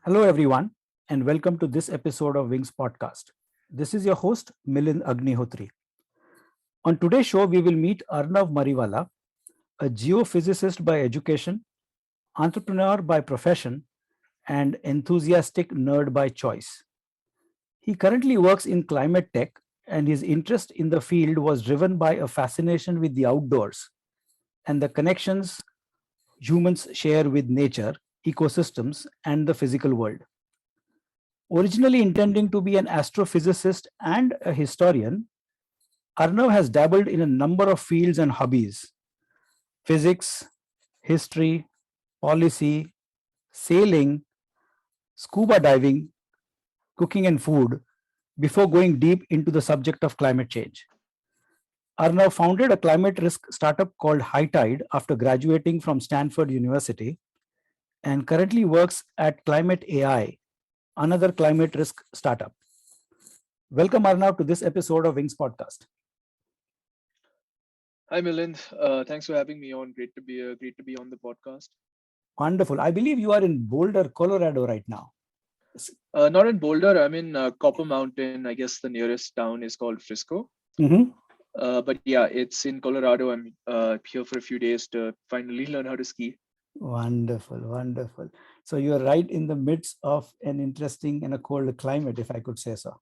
Hello, everyone, and welcome to this episode of Wings Podcast. This is your host, Milind Agnihotri. On today's show, we will meet Arnav Mariwala, a geophysicist by education, entrepreneur by profession, and enthusiastic nerd by choice. He currently works in climate tech, and his interest in the field was driven by a fascination with the outdoors and the connections humans share with nature, ecosystems, and the physical world. Originally intending to be an astrophysicist and a historian, Arnav has dabbled in a number of fields and hobbies: physics, history, policy, sailing, scuba diving, cooking, and food before going deep into the subject of climate change. Arnav founded a climate risk startup called HighTide after graduating from Stanford University and currently works at ClimateAi, another climate risk startup. Welcome, Arnav, to this episode of Wings Podcast. Hi, Milind. Thanks for having me on. Great to be on the podcast. Wonderful. I believe you are in Boulder, Colorado right now. Not in Boulder. I'm in Copper Mountain. I guess the nearest town is called Frisco. Mhm. But yeah, it's in Colorado. I'm here for a few days to finally learn how to ski. Wonderful, wonderful. So you're right in the midst of an interesting and a cold climate, if I could say so.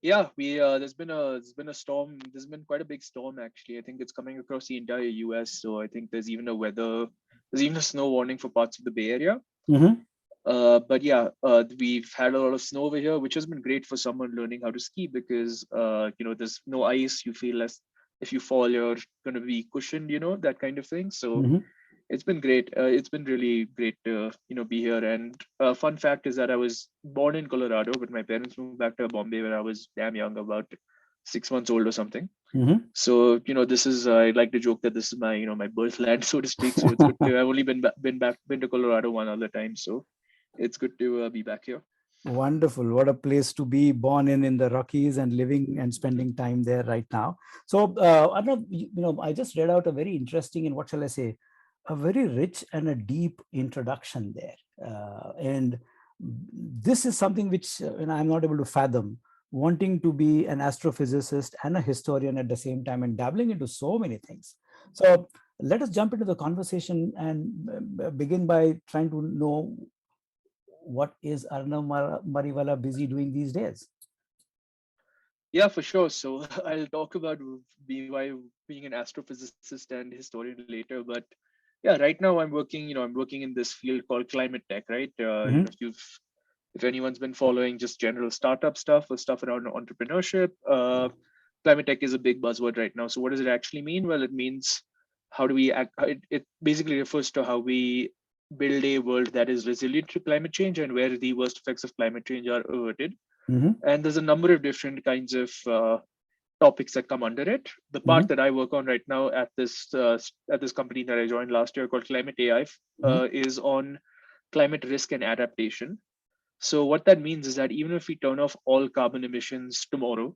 Yeah, we there's been a storm. There's been quite a big storm actually. I think it's coming across the entire U.S. So I think there's even a snow warning for parts of the Bay Area. Mhm. But yeah, we've had a lot of snow over here, which has been great for someone learning how to ski because there's no ice. You feel less if you fall, you're going to be cushioned, that kind of thing. So Mhm. it's been great. It's been really great to be here. And fun fact is that I was born in Colorado, but my parents moved back to Bombay when I was damn young, about 6 months old or something. Mhm. So this is I like to joke that this is my my birthland, so to speak. So it's good to I've only been to Colorado one other time, so it's good to be back here. Wonderful. What a place to be born in the Rockies and living and spending time there right now. So, Arnav, I just read out a very interesting and what shall I say, a very rich and a deep introduction there. And this is something which I'm not able to fathom, wanting to be an astrophysicist and a historian at the same time and dabbling into so many things. So let us jump into the conversation and begin by trying to know what is Arnav Mariwala busy doing these days. Yeah, for sure. So I'll talk about why being an astrophysicist and historian later. But yeah, right now I'm working in this field called climate tech, right? Mhm. If anyone's been following just general startup stuff or stuff around entrepreneurship, climate tech is a big buzzword right now. So what does it actually mean? Well, it means how do we act? It basically refers to how we build a world that is resilient to climate change and where the worst effects of climate change are averted. Mhm. And there's a number of different kinds of topics that come under it. The part Mhm. that I work on right now at this company that I joined last year called ClimateAi Mhm. is on climate risk and adaptation. So what that means is that even if we turn off all carbon emissions tomorrow,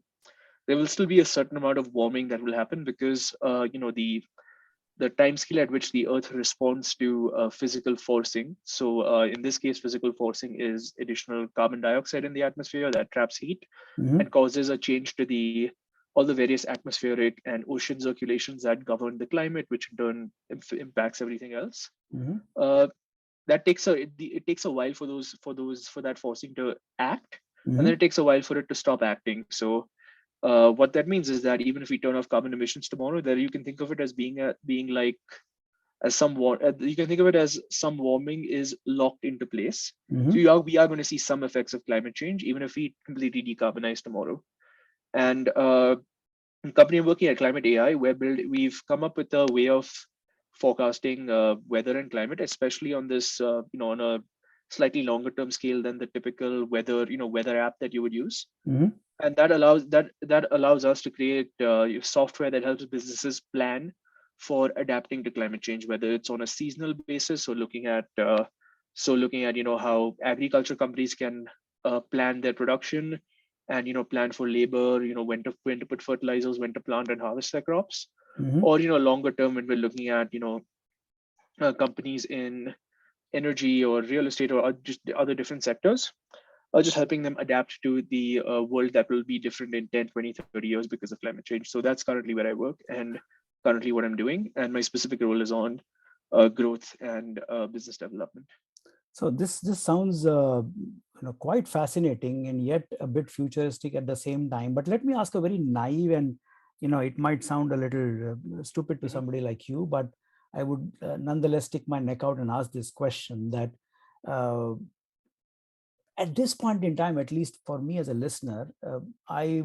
there will still be a certain amount of warming that will happen because the time scale at which the Earth responds to physical forcing. So in this case, physical forcing is additional carbon dioxide in the atmosphere that traps heat Mhm. and causes a change to the all the various atmospheric and ocean circulations that govern the climate, which in turn impacts everything else. Mhm. Uh, that takes it takes a while for that forcing to act, and then Mhm. it takes a while for it to stop acting. So what that means is that even if we turn off carbon emissions tomorrow, there you can think of it as being like as you can think of it as some warming is locked into place. So Mhm. we are going to see some effects of climate change even if we completely decarbonize tomorrow. And the company I'm working at, ClimateAi, we've come up with a way of forecasting weather and climate, especially on this on a slightly longer term scale than the typical weather app that you would use. Mhm. And that allows us to create software that helps businesses plan for adapting to climate change, whether it's on a seasonal basis, or looking at how agriculture companies can plan their production and plan for labor, when to put fertilizers, when to plant and harvest their crops, Mhm. or longer term when we're looking at companies energy or real estate or just the other different sectors, just helping them adapt to the world that will be different in 10, 20, 30 years because of climate change. So that's currently where I work and currently what I'm doing. And my specific role is on growth and business development. So this sounds quite fascinating and yet a bit futuristic at the same time. But let me ask a very naive and it might sound a little stupid to Mhm. somebody like you, but I would nonetheless stick my neck out and ask this question that uh, at this point in time, at least for me as a listener, I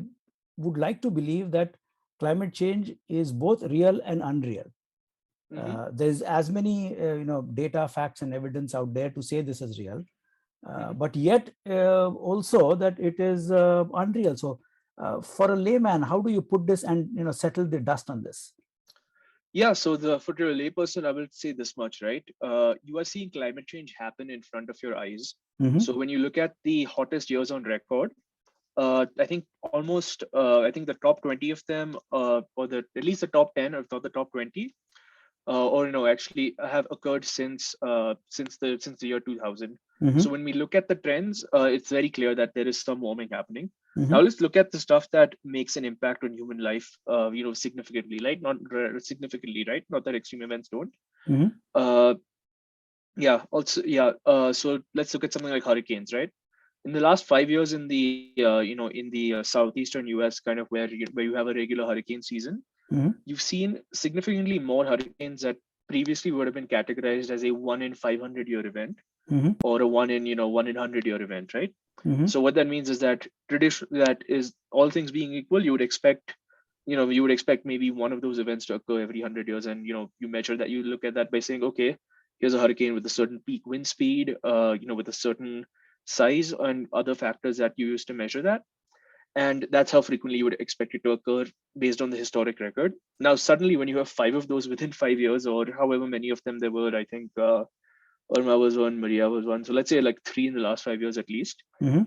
would like to believe that climate change is both real and unreal. Mhm. There's as many data, facts, and evidence out there to say this is real, Mhm. but yet also that it is unreal. So, for a layman, how do you put this and settle the dust on this? Yeah, so for a layperson, I will say this much, right? You are seeing climate change happen in front of your eyes. Mm-hmm, So when you look at the hottest years on record, I think I think the top 20 of them, or at least the top 10, if not the top 20, or no, actually have occurred since the year 2000. mm-hmm, So when we look at the trends, it's very clear that there is some warming happening. mm-hmm, Now let's look at the stuff that makes an impact on human life, significantly, like not significantly, right? Not that extreme events don't. mm-hmm, Uh, yeah. Also, yeah. So let's look at something like hurricanes, right? In the last 5 years, in the in the southeastern U.S., kind of where you have a regular hurricane season, mm-hmm, you've seen significantly more hurricanes that previously would have been categorized as a 1 in 500 year event mm-hmm, or a 1 in 100 year event, right? mm-hmm, So what that means is that that is all things being equal, you would expect maybe one of those events to occur every 100 years, and you measure that, you look at that by saying, okay, here's a hurricane with a certain peak wind speed, with a certain size and other factors that you use to measure that, and that's how frequently you would expect it to occur based on the historic record. Now, suddenly, when you have five of those within 5 years, or however many of them there were, I think Irma was one, Maria was one. So let's say like three in the last 5 years at least. mm-hmm.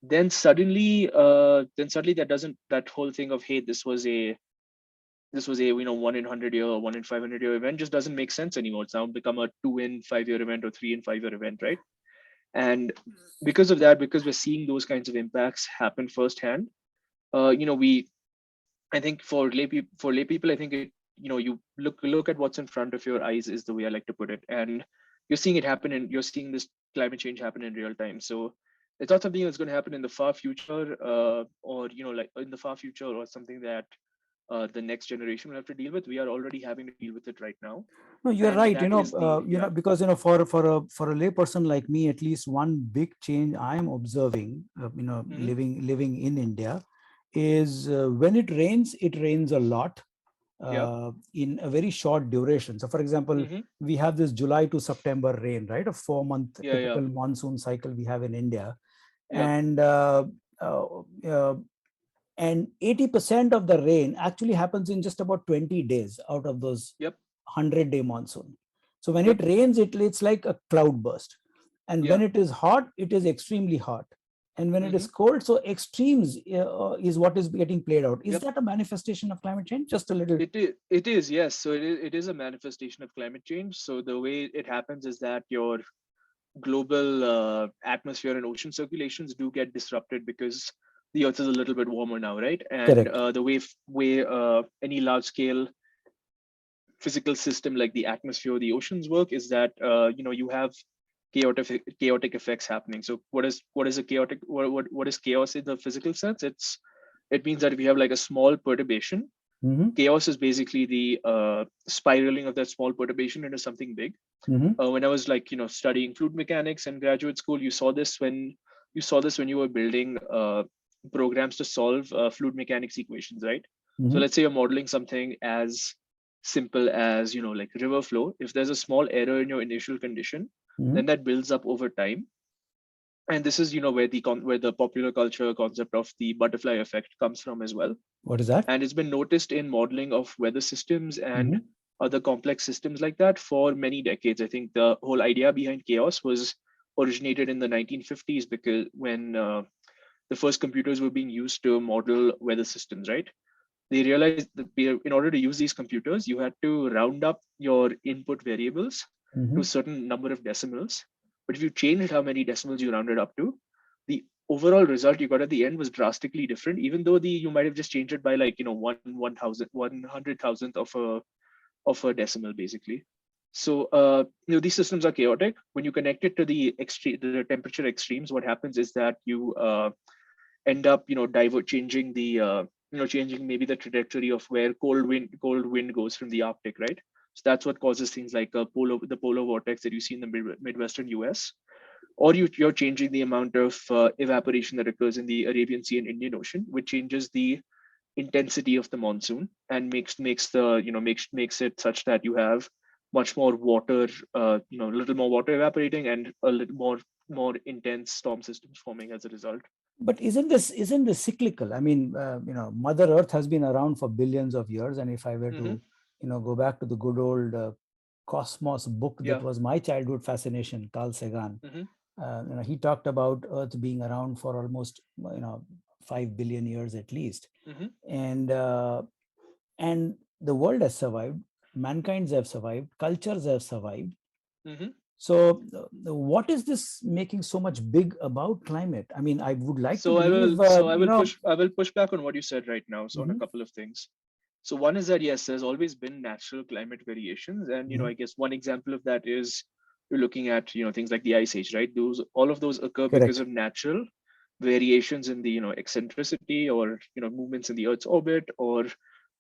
Then suddenly that whole thing of, hey, this was a 1 in 100 year or 1 in 500 year event just doesn't make sense anymore. It's now become a 2 in 5 year event or 3 in 5 year event, right? And because of that, because we're seeing those kinds of impacts happen firsthand, we I think for lay people, I think you look at what's in front of your eyes is the way I like to put it, and you're seeing this climate change happen in real time. So it's not something that's going to happen in the far future, or like in the far future, or something that the next generation will have to deal with. We are already having to deal with it right now, No, you're and right. that is the yeah. Because for a layperson like me, at least one big change I am observing, Hmm. living in India, is when it rains a lot Yeah. in a very short duration. So, for example, Hmm. we have this July to September rain, right? A 4 month Yeah. Yeah. typical monsoon cycle we have in India, Yep. and uh, uh, and 80% of the rain actually happens in just about 20 days out of those Yep. 100-day monsoon. So when it Yep. rains, it's like a cloud burst. And when Yeah. it is hot, it is extremely hot. And when it is Hmm. cold, so extremes is what is getting played out. Is Yep. that a manifestation of climate change? Just a little. It is, yes. So it is a manifestation of climate change. So the way it happens is that your global atmosphere and ocean circulations do get disrupted because the Earth is a little bit warmer now, right? And Correct. the way any large scale physical system like the atmosphere, the oceans work is that you have chaotic effects happening. So what is a chaotic what is chaos in the physical sense? It means that if you have like a small perturbation, Mm-hmm, chaos is basically the spiraling of that small perturbation into something big. mm-hmm, When I was like studying fluid mechanics in graduate school, you saw this when you were building programs to solve fluid mechanics equations, right? So mm-hmm, let's say you're modeling something as simple as like river flow. If there's a small error in your initial condition, mm-hmm. then that builds up over time, and this is where the popular culture concept of the butterfly effect comes from as well. What is that? And it's been noticed in modeling of weather systems and Mm-hmm, other complex systems like that for many decades. I think the whole idea behind chaos was originated in the 1950s, because when the first computers were being used to model weather systems, right? They realized that in order to use these computers, you had to round up your input variables to Mm-hmm. a certain number of decimals. But if you changed how many decimals you rounded up to, the overall result you got at the end was drastically different, even though the you might have just changed it by like, one hundred thousandth of a decimal basically. So these systems are chaotic. When you connect it to the temperature extremes, what happens is that you end up changing changing maybe the trajectory of where cold wind goes from the Arctic, right? So that's what causes things like the polar vortex that you see in the Midwestern US. Or you're changing the amount of evaporation that occurs in the Arabian Sea and Indian Ocean, which changes the intensity of the monsoon and makes it such that you have much more water, a little more water evaporating and a little more intense storm systems forming as a result. But isn't this cyclical? I mean, Mother Earth has been around for billions of years, and if I were Mm-hmm. to, go back to the good old Cosmos book that Yeah. was my childhood fascination, Carl Sagan, Mm-hmm. he talked about Earth being around for almost 5 billion years at least, Mm-hmm. and and the world has survived, mankind's have survived, cultures have survived. Mm-hmm. So, what is this making so much big about climate? I mean, I would like to So I will believe, so I will push back on what you said right now. So on a mhm, couple of things. So one is that yes, there's always been natural climate variations, and mhm, I guess one example of that is you're looking at things like the ice age, right? Those all of those occur because correct. of natural variations in the eccentricity or movements in the Earth's orbit, or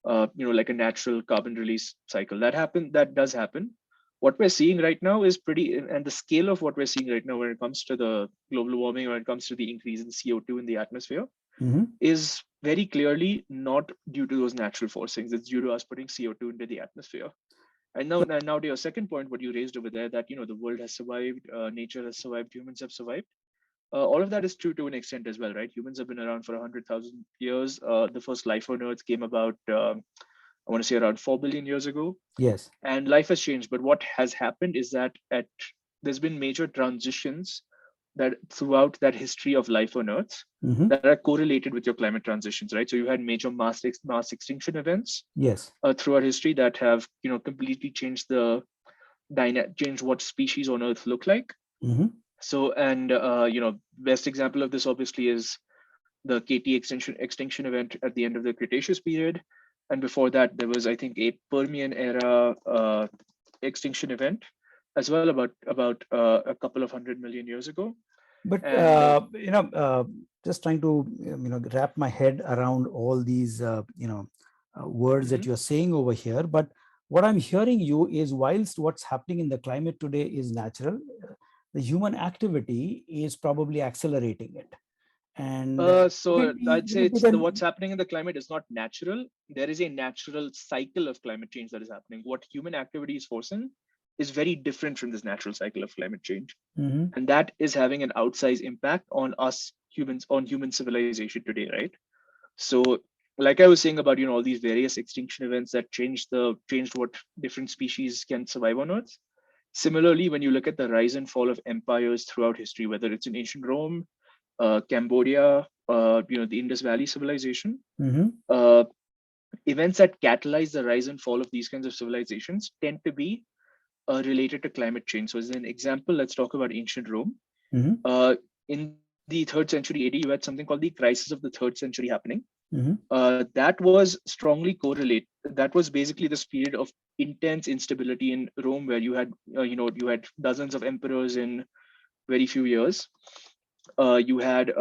like a natural carbon release cycle that does happen. What we're seeing right now is pretty, and the scale of what we're seeing right now when it comes to the global warming, when it comes to the increase in CO2 in the atmosphere, Mhm. is very clearly not due to those natural forcings. It's due to us putting CO2 into the atmosphere. And now to your second point, what you raised over there, that the world has survived, nature has survived, humans have survived. All of that is true to an extent as well, right? Humans have been around for 100,000 years. The first life on Earth came about, I want to say, around 4 billion years ago, Yes. and life has changed. But what has happened is that there's been major transitions that throughout that history of life on Earth Mhm. that are correlated with your climate transitions, right? So you had major mass extinction events Yes. throughout history that have completely changed changed what species on Earth look like. Mhm. So, and best example of this obviously is the KT extinction event at the end of the Cretaceous period, and before that there was, I think, a Permian era extinction event as well, about a couple of 100 million years ago. But And just trying to wrap my head around all these words that mhm. you're saying over here. But what I'm hearing you is, whilst what's happening in the climate today is natural, the human activity is probably accelerating it. And So I'd will say it be it's the then? what's happening in the climate is not natural. There is a natural cycle of climate change that is happening. What human activity is forcing is very different from this natural cycle of climate change, Mhm. and that is having an outsized impact on us humans, on human civilization today, right? So, like I was saying about all these various extinction events that changed what different species can survive on Earth. Similarly, when you look at the rise and fall of empires throughout history, whether it's in ancient Rome, Cambodia, the Indus Valley civilization, Mhm. uh, events that catalyze the rise and fall of these kinds of civilizations tend to be related to climate change. So, as an example, let's talk about ancient Rome. Mhm. In the third century AD, you had something called the crisis of the third century happening. Mhm. That was strongly correlated. That was basically this period of intense instability in Rome, where you had dozens of emperors in very few years. You had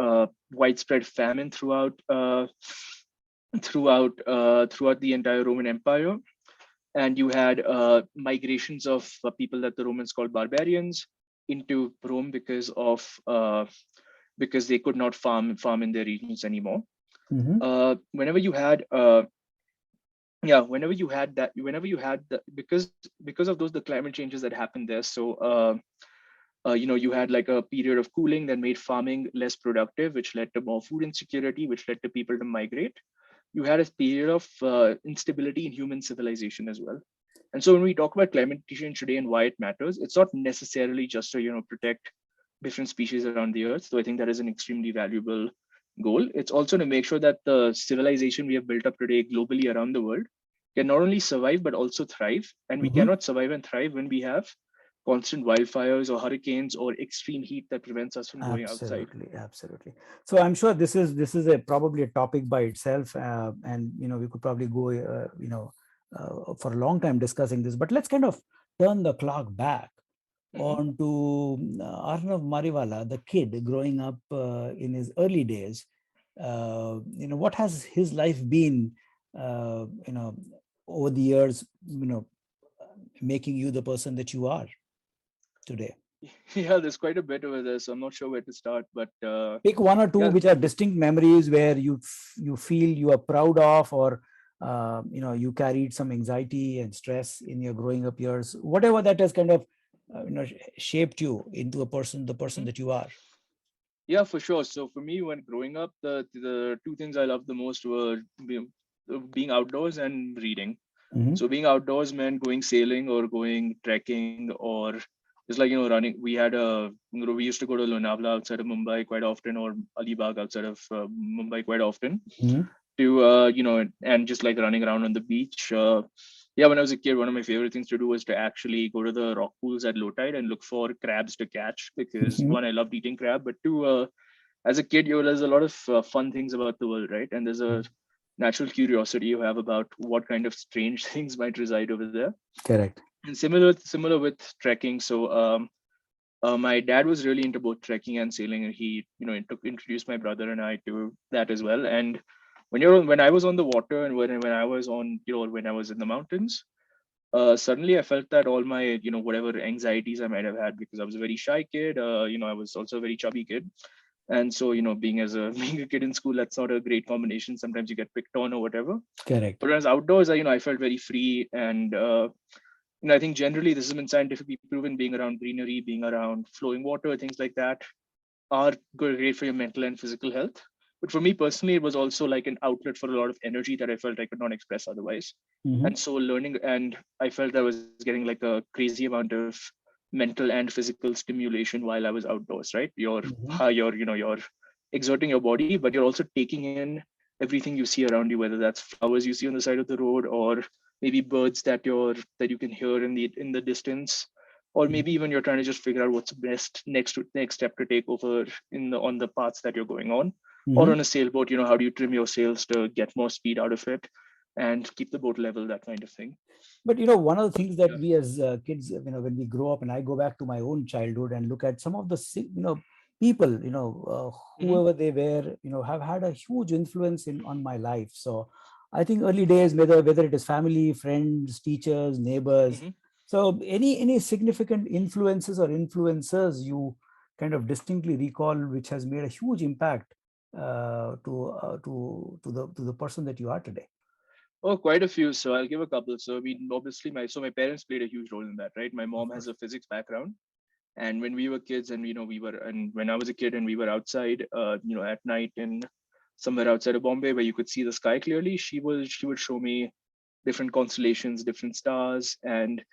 widespread famine throughout the entire Roman Empire, and you had migrations of people that the Romans called barbarians into Rome because they could not farm in their regions anymore. Mhm. Whenever you had yeah whenever you had the because of those the climate changes that happened there. So you had like a period of cooling that made farming less productive, which led to more food insecurity, which led to people to migrate. You had a period of instability in human civilization as well. And so when we talk about climate change today and why it matters, it's not necessarily just to protect different species around the earth, though I think that is an extremely valuable goal. It's also to make sure that the civilization we have built up today globally around the world can not only survive but also thrive. And we Mhm. cannot survive and thrive when we have constant wildfires or hurricanes or extreme heat that prevents us from going outside. Absolutely, absolutely. So I'm sure this is a probably a topic by itself, and we could probably go for a long time discussing this. But let's kind of turn the clock back Hmm. on to Arnav Mariwala, the kid growing up in his early days. What has his life been? Over the years, making you the person that you are today. Yeah, there's quite a bit over there, so I'm not sure where to start. But Pick one or two yeah, which are distinct memories where you feel you are proud of, or you carried some anxiety and stress in your growing up years, whatever that has kind of shaped you into the person mhm. that you are. Yeah, for sure. So for me, when growing up, the two things I loved the most were being outdoors and reading. Hmm. So being outdoors meant going sailing or going trekking or just like running. We had we used to go to Lonavala outside of Mumbai quite often, or Alibag outside of Mumbai quite often Hmm. to and just like running around on the beach. Yeah, when I was a kid, one of my favorite things to do was to actually go to the rock pools at low tide and look for crabs to catch, because Hmm. one, I loved eating crab, but two, as a kid, there's a lot of fun things about the world, right? And there's a natural curiosity you have about what kind of strange things might reside over there. Correct. And similar with trekking. So my dad was really into both trekking and sailing, and he introduced my brother and I to that as well. And when I was on the water, and when I was on when I was in the mountains, suddenly I felt that all my whatever anxieties I might have had, because I was a very shy kid. I was also a very chubby kid, and so being as a being a kid in school, that's not a great combination. Sometimes you get picked on or whatever. Correct. But when I was outdoors, I felt very free, and I think generally this has been scientifically proven. Being around greenery, being around flowing water, things like that are great for your mental and physical health. But for me personally, it was also like an outlet for a lot of energy that I felt I could not express otherwise. Hmm. And so learning, and I felt I was getting like a crazy amount of mental and physical stimulation while I was outdoors, right? Hmm. You're exerting your body, but you're also taking in everything you see around you, whether that's flowers you see on the side of the road, or maybe birds that you can hear in the distance, or maybe even you're trying to just figure out what's the best next step to take over on the paths that you're going on, or Hmm. on a sailboat. How do you trim your sails to get more speed out of it and keep the boat level, that kind of thing. But one of the things that Yeah. we as kids, when we grow up, and I go back to my own childhood and look at some of the people, Hmm. whoever they were, have had a huge influence on my life. So I think early days, whether it is family, friends, teachers, neighbors. Hmm. So any significant influences or influencers you kind of distinctly recall, which has made a huge impact to the person that you are today. Oh, quite a few. So I'll give a couple. So I mean, obviously, my parents played a huge role in that, right? My Of mom has course. a physics background, and when we were kids, and when I was a kid, and we were outside, at night in somewhere outside of Bombay where you could see the sky clearly, she would show me different constellations, different stars, and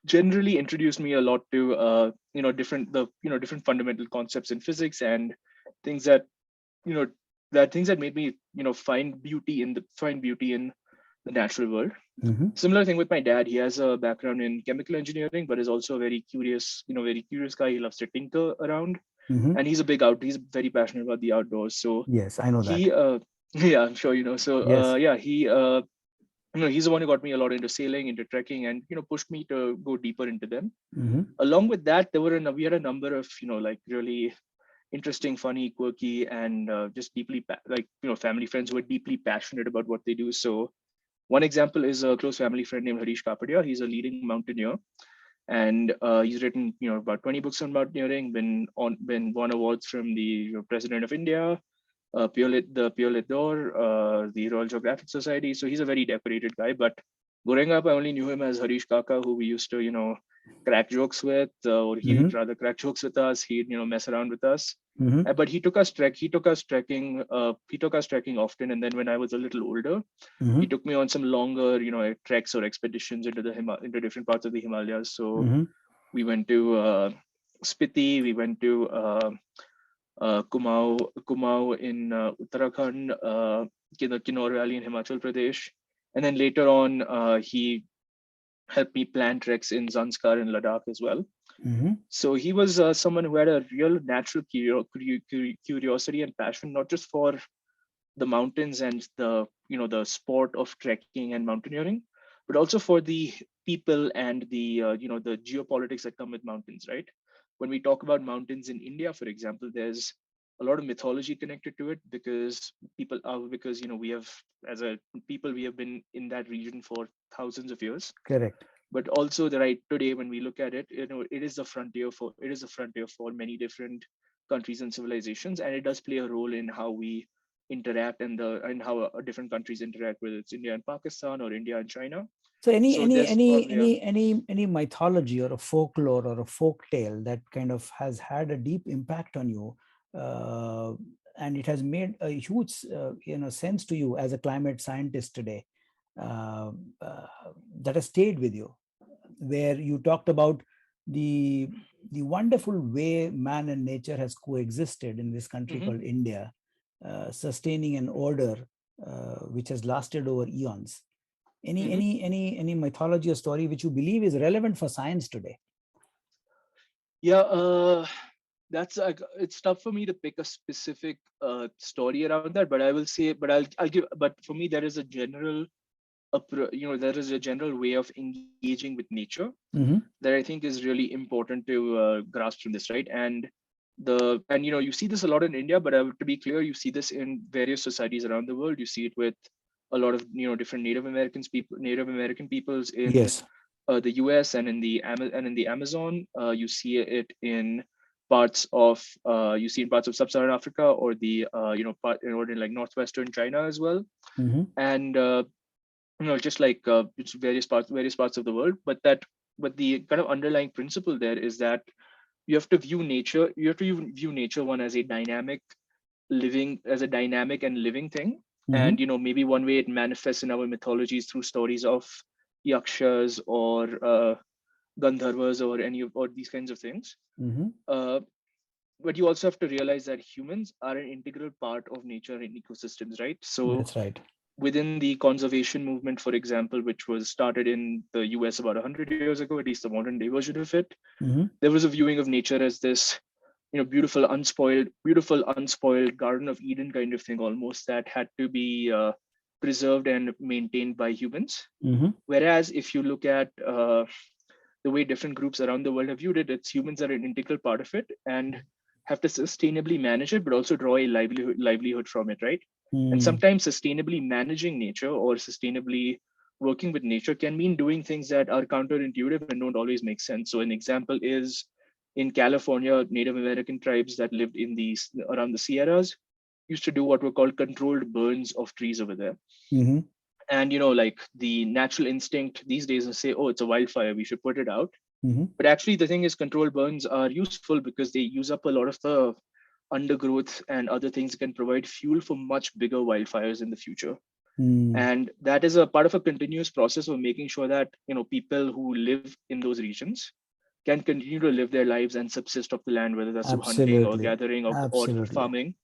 generally introduced me a lot to different fundamental concepts in physics, and things that you know things that made me find beauty in the natural world. Hmm. Similar thing with my dad. He has a background in chemical engineering, but is also a very curious guy. He loves to tinker around, Hmm. and he's very passionate about the outdoors. So Yes, I know that. he yeah, I'm sure you know. So Yes. yeah, he's the one who got me a lot into sailing, into trekking, and pushed me to go deeper into them. Hmm. Along with that, we had a number of like really interesting, funny, quirky, and just deeply family friends who are deeply passionate about what they do. So one example is a close family friend named Harish Kapadia. He's a leading mountaineer, and he's written about 20 books on mountaineering. Been won awards from the President of India, Pure d'Or, the Royal Geographic Society. So he's a very decorated guy. But growing up, I only knew him as Harish Kaka, who we used to crack jokes with, or Hmm. he'd rather crack jokes with us. He'd mess around with us. Hmm. But he took us trek. He took us trekking. He took us trekking often. And then when I was a little older, he Hmm. took me on some longer, treks or expeditions into different parts of the Himalayas. So Hmm. we went to Spiti. We went to Kumaon in Uttarakhand, the Kinnaur Valley in Himachal Pradesh, and then later on, he helped me plan treks in Zanskar and Ladakh as well. Mm-hmm. So he was someone who had a real natural curiosity and passion, not just for the mountains and the the sport of trekking and mountaineering, but also for the people and the the geopolitics that come with mountains, right? When we talk about mountains in India, for example, there's a lot of mythology connected to it, because we have, as a people, we have been in that region for thousands of years. Correct. But also the right today, when we look at it, it is a frontier for many different countries and civilizations, and it does play a role in how we interact, and how different countries interact, whether it's India and Pakistan or India and China. So any So any there's any probably a any any any mythology or a folklore or a folk tale that kind of has had a deep impact on you, uh, and it has made a huge sense to you as a climate scientist today, uh, uh, that has stayed with you, where you talked about the the wonderful way man and nature has coexisted in this country Mhm, called India, sustaining an order which has lasted over eons. Any mhm. any any any mythology or story which you believe is relevant for science today? Yeah, that's it's tough for me to pick a specific story around that, but I will say, I'll give, but for me there is a general there is a general way of engaging with nature Mm-hmm. that I think is really important to grasp from this, right? And you see this a lot in India, but to be clear, you see this in various societies around the world. You see it with a lot of different Native American peoples in Yes. the US and in the Amazon. You see it in parts of sub-Saharan Africa, or the or in like northwestern China as well, Mm-hmm. and just like it's various parts of the world. But the kind of underlying principle there is that you have to view nature one as a dynamic and living thing. Mm-hmm. And maybe one way it manifests in our mythologies through stories of yakshas or gandharvas or or these kinds of things. Mm-hmm. uh, but you also have to realize that humans are an integral part of nature and ecosystems, right? So That's right. within the conservation movement, for example, which was started in the US about 100 years ago, at least the modern day version of it, Mm-hmm. there was a viewing of nature as this, beautiful unspoiled Garden of Eden kind of thing, almost, that had to be preserved and maintained by humans. Mm-hmm. Whereas if you look at the way different groups around the world have viewed it, it's humans are an integral part of it and have to sustainably manage it, but also draw a livelihood from it, right? And Mm. sometimes sustainably managing nature or sustainably working with nature can mean doing things that are counterintuitive and don't always make sense. So an example is in California, Native American tribes that lived around the Sierras used to do what were called controlled burns of trees over there. Mm-hmm. And like the natural instinct these days is say, oh, it's a wildfire, we should put it out. Mm-hmm. But actually, the thing is, controlled burns are useful because they use up a lot of the undergrowth and other things that can provide fuel for much bigger wildfires in the future. Mm. And that is a part of a continuous process of making sure that people who live in those regions can continue to live their lives and subsist off the land, whether that's through hunting or Absolutely. gathering or Absolutely. farming,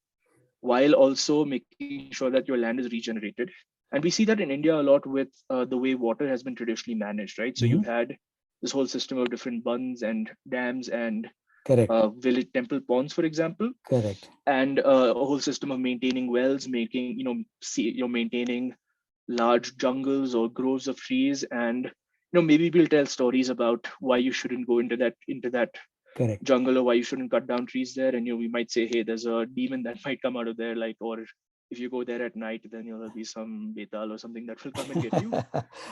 while also making sure that your land is regenerated. And we see that in India a lot with the way water has been traditionally managed, right? So you've Mm-hmm. had this whole system of different bunds and dams and Correct. village temple ponds, for example, Correct. and a whole system of maintaining wells, maintaining large jungles or groves of trees. And maybe we'll tell stories about why you shouldn't go into that Correct. jungle, or why you shouldn't cut down trees there. And we might say, hey, there's a demon that might come out of there, like, or if you go there at night, then there'll be some betal or something that will come and get you.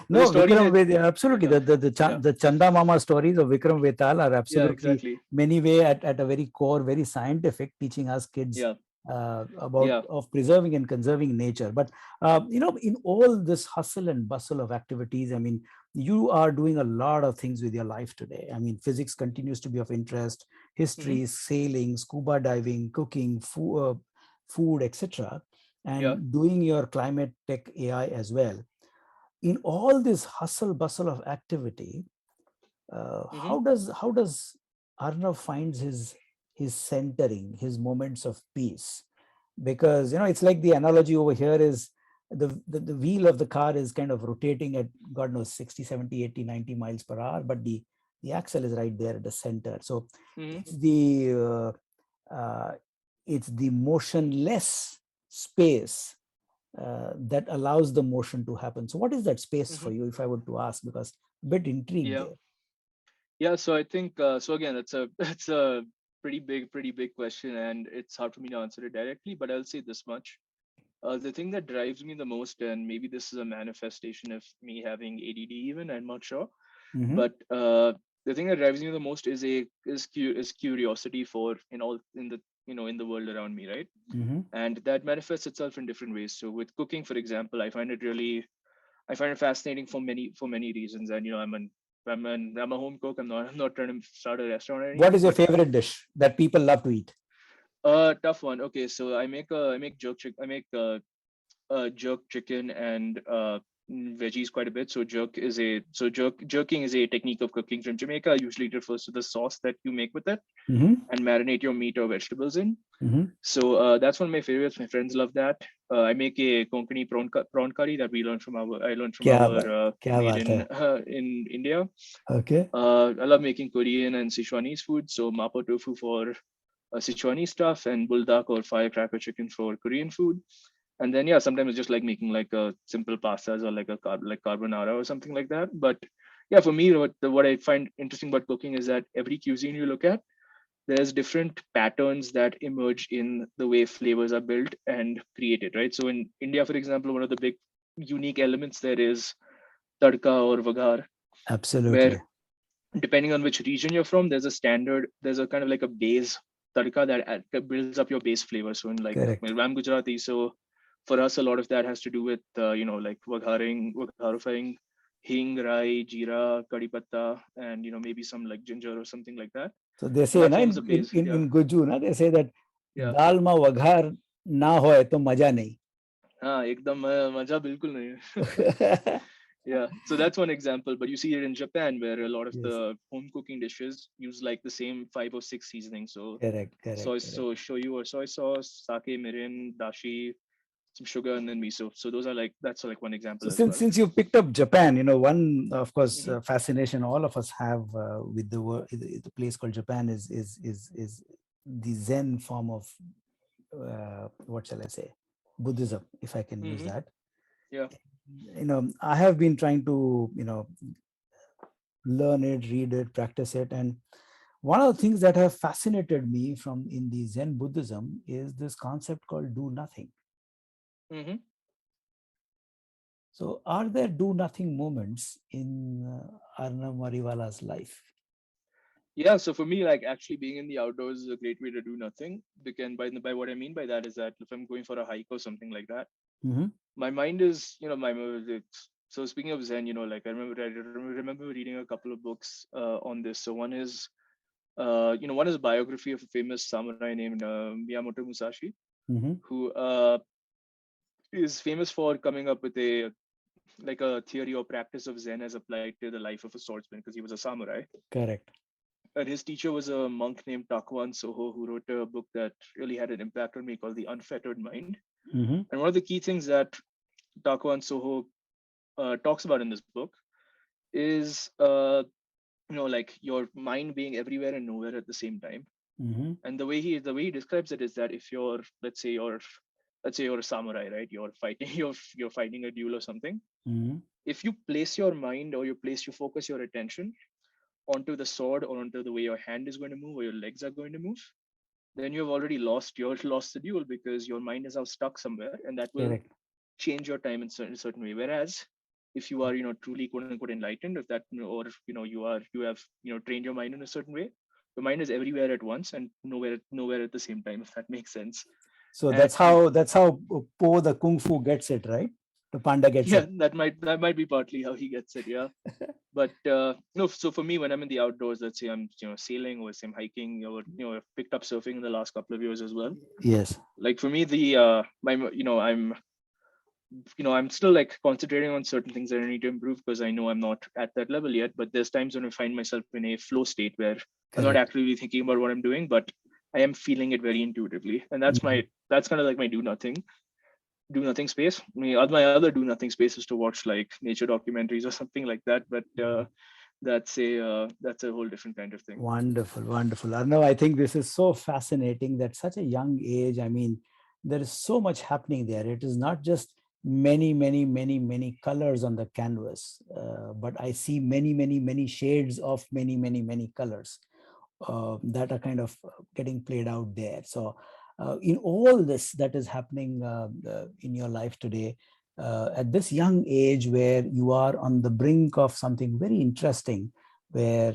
But the No, story Vikram, that absolutely. yeah, yeah, The Chanda Mama stories of Vikram Vetal are yeah, absolutely exactly, many way at a very core, very scientific, teaching us kids yeah, about yeah, of preserving and conserving nature. But in all this hustle and bustle of activities, I mean, you are doing a lot of things with your life today. I mean, physics continues to be of interest, hmm, history, sailing, scuba diving, cooking, food, etc., yeah, and doing your climate tech AI as well. In all this hustle bustle of activity, hmm, how does Arnav finds his centering, his moments of peace? Because it's like the analogy over here is the wheel of the car is kind of rotating at God knows 60, 70, 80, 90 miles per hour, but the axle is right there at the center. So Hmm. it's uh, it's the motionless space that allows the motion to happen. So what is that space for Hmm. you, if I were to ask? Because a bit intrigued Yeah. there. Yeah. So I think so. Again, it's a it's a pretty big question, and it's hard for me to answer it directly. But I'll say this much: the thing that drives me the most, and maybe this is a manifestation of me having ADD, even I'm not sure, Mm-hmm. but the thing that drives me the most is is curiosity for in the in the world around me, right? Mm-hmm. And that manifests itself in different ways. So with cooking, for example, I find it fascinating for many reasons. And I'm a home cook. I'm not trying to start a restaurant or What is anything, your but favorite dish that people love to eat? tough one. Okay, so I make jerk chicken and veggies quite a bit. So jerking is a technique of cooking from Jamaica. Usually it refers to the sauce that you make with it Mm-hmm. and marinate your meat or vegetables in. Mm-hmm. So that's one of my favorites. My friends love that. I make a Konkani prawn curry that we learned from our I learned from Kya our baat, kya made baat hai. in India. Okay. I love making Korean and Sichuanese food. So mapo tofu for Sichuanese stuff and buldak or firecracker chicken for Korean food. And then yeah, sometimes it's just like making like a simple pastas or like like carbonara or something like that. But yeah, for me, what I find interesting about cooking is that every cuisine you look at, there's different patterns that emerge in the way flavors are built and created, right? So in India, for example, one of the big unique elements there is tadka or vagar, Absolutely. where depending on which region you're from, there's a kind of like a base tadka that builds up your base flavor. So in like, well, Correct. I'm Gujarati, so for us, a lot of that has to do with like vagaring, hing, rai, jeera, kadi patta, and maybe some like ginger or something like that. So they And say that na forms a in base. in Yeah, in Guju na, they say that yeah. दाल में वघार ना होए तो मजा नहीं. हाँ, एकदम मजा बिल्कुल नहीं. Yeah, so that's one example. But you see it in Japan, where a lot of Yes. the home cooking dishes use like the same 5 or 6 seasonings. So Correct. Correct. Correct. shoyu or soy sauce, sake, mirin, dashi, some sugar, and then miso. So that's like one So example as since well. since you picked up Japan, one of course Hmm. fascination all of us have with the place called Japan is the Zen form of what shall I say, Buddhism, if I can use Hmm. that. Yeah. I have been trying to learn it, read it, practice it, and one of the things that have fascinated me from in the Zen Buddhism is this concept called do nothing. Hmm. So, are there do nothing moments in Arnav Mariwala's life? Yeah. So for me, like actually being in the outdoors is a great way to do nothing. Because by what I mean by that is that if I'm going for a hike or something like that, Mm-hmm. my mind is so speaking of Zen, like I remember reading a couple of books on this. So one is a biography of a famous samurai named Miyamoto Musashi, Mm-hmm. who is famous for coming up with a theory or practice of Zen as applied to the life of a swordsman because he was a samurai. Correct. And his teacher was a monk named Takuan Soho, who wrote a book that really had an impact on me called The Unfettered Mind. Mm-hmm. And one of the key things that Takuan Soho talks about in this book is like your mind being everywhere and nowhere at the same time. Mm-hmm. And the way he describes it is that if you're let's say you're a samurai, right? You're fighting you're fighting a duel or something. Mm-hmm. If you place your mind or you focus your attention onto the sword or onto the way your hand is going to move or your legs are going to move, then you've already lost the duel because your mind is now stuck somewhere, and that will Correct. change your time in certain way. Whereas if you are truly quote unquote enlightened, if that or you have trained your mind in a certain way, your mind is everywhere at once and nowhere at the same time, if that makes sense. So And that's how Po the Kung Fu gets it, right? The panda gets yeah, it. that might be partly how he gets it. Yeah. But no, so for me, when I'm in the outdoors, let's say I'm sailing or say I'm hiking or I've picked up surfing in the last couple of years as well. Yes. Like for me, the my I'm still like concentrating on certain things that I need to improve because I know I'm not at that level yet. But there's times when I find myself in a flow state where I'm not Correct. actively thinking about what I'm doing, but I am feeling it very intuitively, and Mhm. that's kind of like my do nothing. do nothing space. I mean, my other do nothing space is to watch like nature documentaries or something like that. But that's a whole different kind of thing. Wonderful, wonderful. Arnav, I think this is so fascinating that such a young age, I mean, there is so much happening there. It is not just many colors on the canvas, but I see many shades of many colors that are kind of getting played out there. So, in all this that is happening in your life today, at this young age, where you are on the brink of something very interesting, where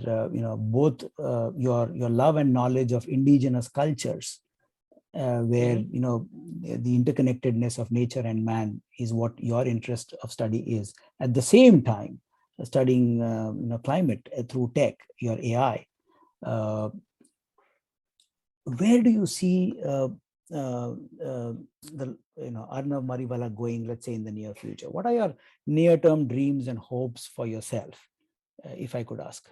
both your love and knowledge of indigenous cultures, where Hmm. the interconnectedness of nature and man is what your interest of study is. At the same time, studying climate through tech, your AI. Uh, where do you see uh, uh, the Arnav Mariwala going, let's say, in the near future? What are your near-term dreams and hopes for yourself, if I could ask?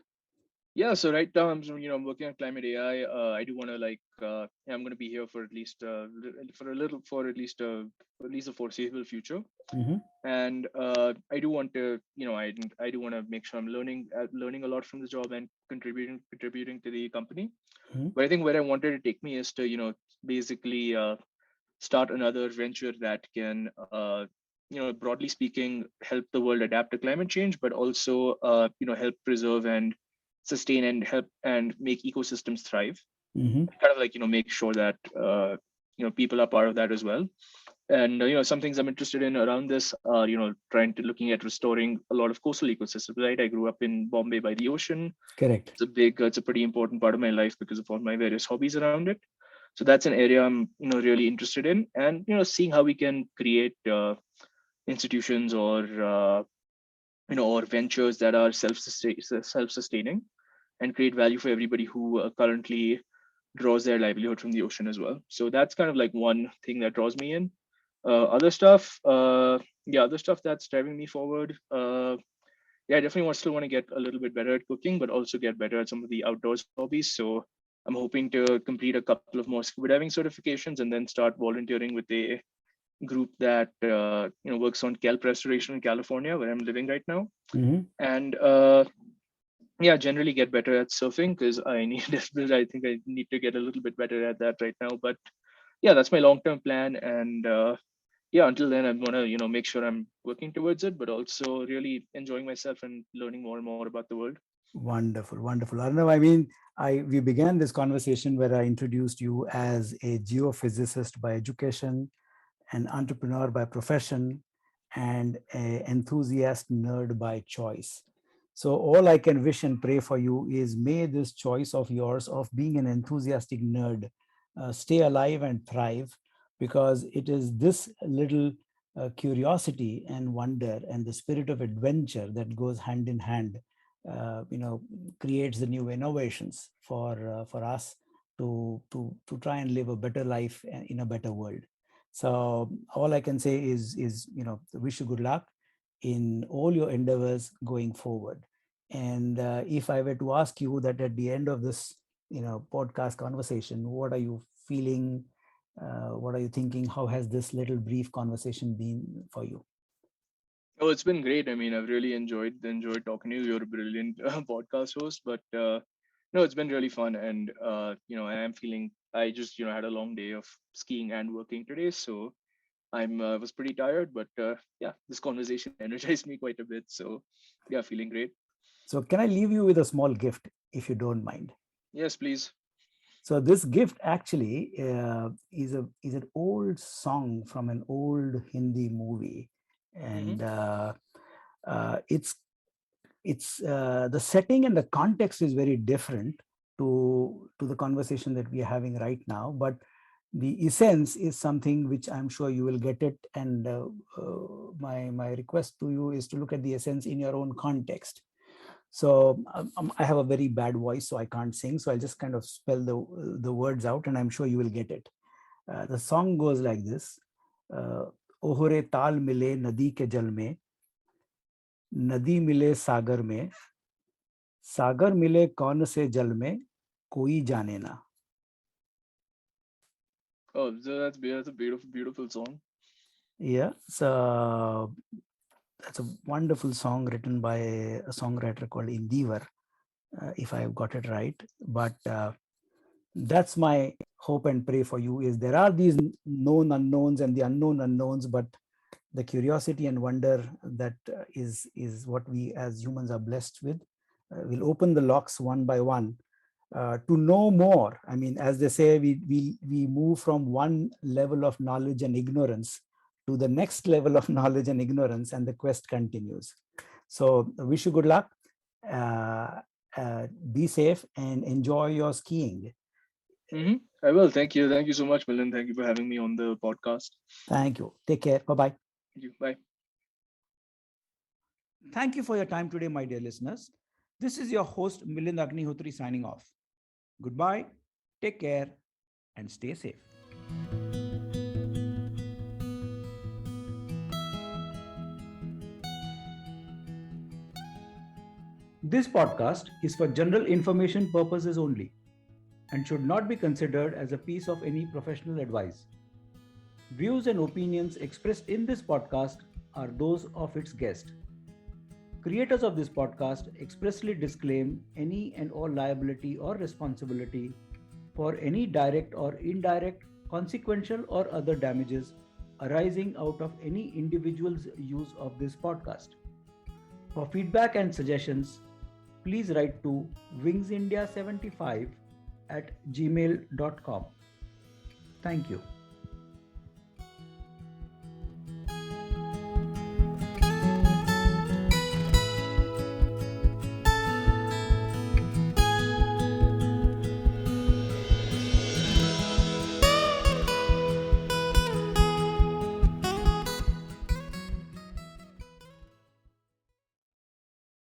Yeah, so right now I'm working on ClimateAi. I do want to I'm going to be here for at least for a little for at least a foreseeable future. Hmm. And I do want to I do want to make sure I'm learning a lot from the job and contributing to the company. Hmm. But I think where I wanted to take me is to basically start another venture that can broadly speaking help the world adapt to climate change, but also help preserve and sustain and help and make ecosystems thrive. Hmm. Kind of like make sure that people are part of that as well. And some things I'm interested in around this are trying to looking at restoring a lot of coastal ecosystems. Right, I grew up in Bombay by the ocean. Correct. It's a pretty important part of my life because of all my various hobbies around it. So that's an area I'm really interested in, and seeing how we can create institutions or ventures that are self-sustaining and create value for everybody who currently draws their livelihood from the ocean as well. So that's kind of like one thing that draws me in. Other stuff, other stuff that's driving me forward. Yeah, I definitely still want to get a little bit better at cooking, but also get better at some of the outdoors hobbies. So I'm hoping to complete a couple of more scuba diving certifications and then start volunteering with a group that works on kelp restoration in California, where I'm living right now. Hmm. And yeah, generally get better at surfing because I need I think I need to get a little bit better at that right now. But yeah, that's my long term plan, and yeah, until then, I'm gonna make sure I'm working towards it, but also really enjoying myself and learning more and more about the world. Wonderful, wonderful. Arnav, I mean, we began this conversation where I introduced you as a geophysicist by education, an entrepreneur by profession, and an enthusiast nerd by choice. So, all I can wish and pray for you is may this choice of yours of being an enthusiastic nerd stay alive and thrive, because it is this little curiosity and wonder and the spirit of adventure that goes hand in hand, uh, you know, creates the new innovations for us to try and live a better life in a better world. So all I can say is wish you good luck in all your endeavors going forward. And if I were to ask you that at the end of this podcast conversation, what are you feeling? What are you thinking? How has this little brief conversation been for you? Oh, it's been great. I mean, I've really enjoyed talking to you. You're a brilliant podcast host, but no, it's been really fun, and I am feeling. I just had a long day of skiing and working today, so I'm was pretty tired. But yeah, this conversation energized me quite a bit. So yeah, feeling great. So can I leave you with a small gift, if you don't mind? Yes, please. So this gift actually is an old song from an old Hindi movie, Mm-hmm. and it's the setting and the context is very different to the conversation that we are having right now, but the essence is something which I'm sure you will get it. And my request to you is to look at the essence in your own context. So I have a very bad voice, so I can't sing. So I'll just kind of spell the words out, and I'm sure you will get it. The song goes like this: ओहरे ताल मिले नदी के जल में, नदी मिले सागर मिले कौन से जल में, कोई जाने ना. Oh, so that's a beautiful, beautiful song. Yeah, so that's a wonderful song written by a songwriter called Indivar, if I've got it right. But that's my hope and pray for you is there are these known unknowns and the unknown unknowns, but the curiosity and wonder that is what we as humans are blessed with. We'll open the locks one by one to know more. I mean, as they say, we move from one level of knowledge and ignorance to the next level of knowledge and ignorance, and the quest continues. So, wish you good luck. Uh, be safe and enjoy your skiing. I will. Thank you. Thank you so much, Milan. Thank you for having me on the podcast. Thank you. Take care. Bye bye. Thank you. Bye. Thank you for your time today, my dear listeners. This is your host, Milind Agnihotri, signing off. Goodbye, take care, and stay safe. This podcast is for general information purposes only and should not be considered as a piece of any professional advice. Views and opinions expressed in this podcast are those of its guest. Creators of this podcast expressly disclaim any and all liability or responsibility for any direct or indirect, consequential, or other damages arising out of any individual's use of this podcast. For feedback and suggestions, please write to wingsindia75 at gmail.com. Thank you.